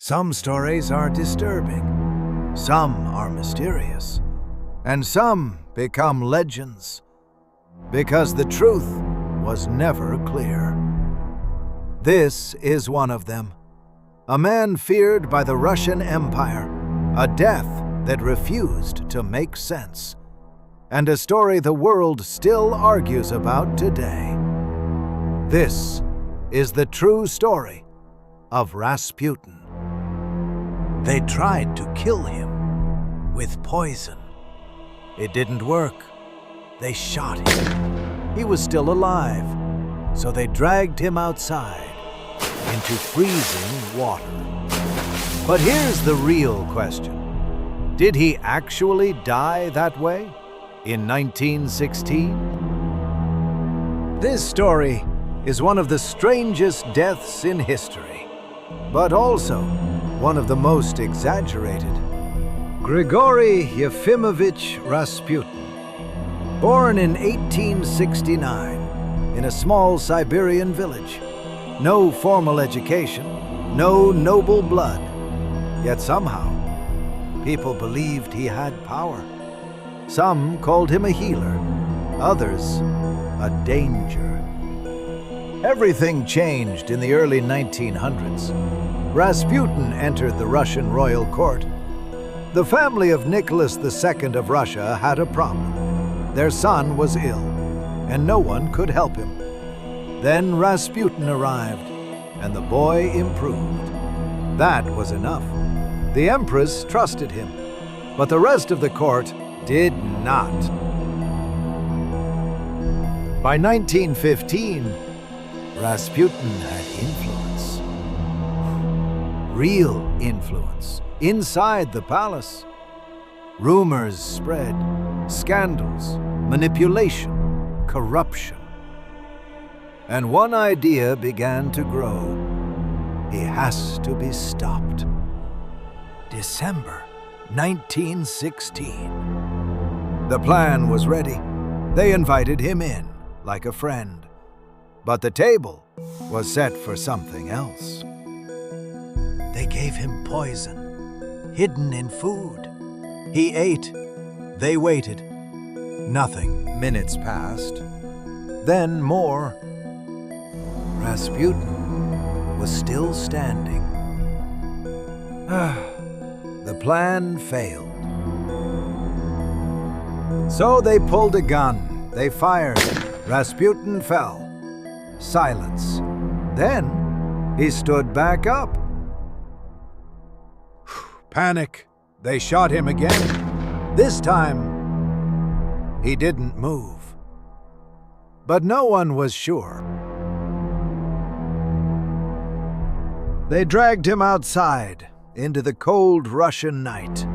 Some stories are disturbing, some are mysterious, and some become legends because the truth was never clear. This is one of them. A man feared by the Russian Empire, a death that refused to make sense, and a story the world still argues about today. This is the true story of Rasputin. They tried to kill him with poison. It didn't work. They shot him. He was still alive, so they dragged him outside into freezing water. But here's the real question. Did he actually die that way in 1916? This story is one of the strangest deaths in history, but also one of the most exaggerated. Grigori Yefimovich Rasputin, born in 1869 in a small Siberian village. No formal education, no noble blood, yet somehow people believed he had power. Some called him a healer, others a danger. Everything changed in the early 1900s. Rasputin entered the Russian royal court. The family of Nicholas II of Russia had a problem. Their son was ill, and no one could help him. Then Rasputin arrived, and the boy improved. That was enough. The Empress trusted him, but the rest of the court did not. By 1915, Rasputin had influence. Real influence inside the palace. Rumors spread, scandals, manipulation, corruption. And one idea began to grow. He has to be stopped. December 1916. The plan was ready. They invited him in like a friend. But the table was set for something else. They gave him poison, hidden in food. He ate. They waited. Nothing. Minutes passed. Then more. Rasputin was still standing. The plan failed. So they pulled a gun. They fired. Rasputin fell. Silence. Then he stood back up. Panic. They shot him again. This time, he didn't move. But no one was sure. They dragged him outside into the cold Russian night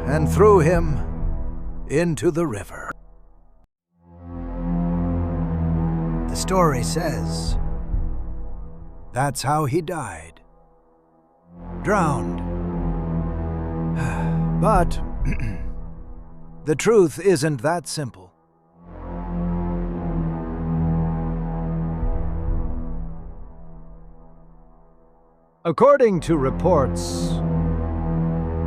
and threw him into the river. The story says that's how he died. Drowned. But the truth isn't that simple. According to reports,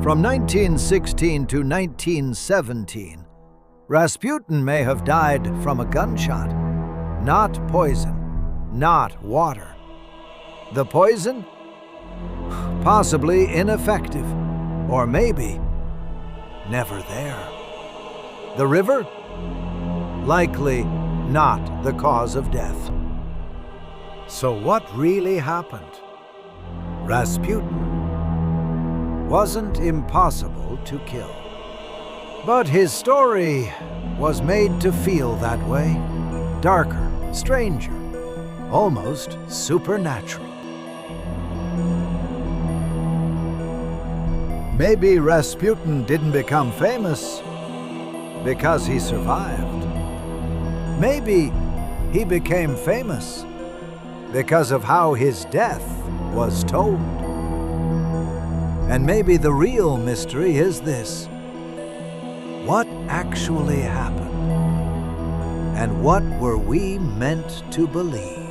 from 1916 to 1917, Rasputin may have died from a gunshot. Not poison, not water. The poison? Possibly ineffective, or maybe never there. The river? Likely not the cause of death. So what really happened? Rasputin wasn't impossible to kill. But his story was made to feel that way. Darker, stranger, almost supernatural. Maybe Rasputin didn't become famous because he survived. Maybe he became famous because of how his death was told. And maybe the real mystery is this: what actually happened? And what were we meant to believe?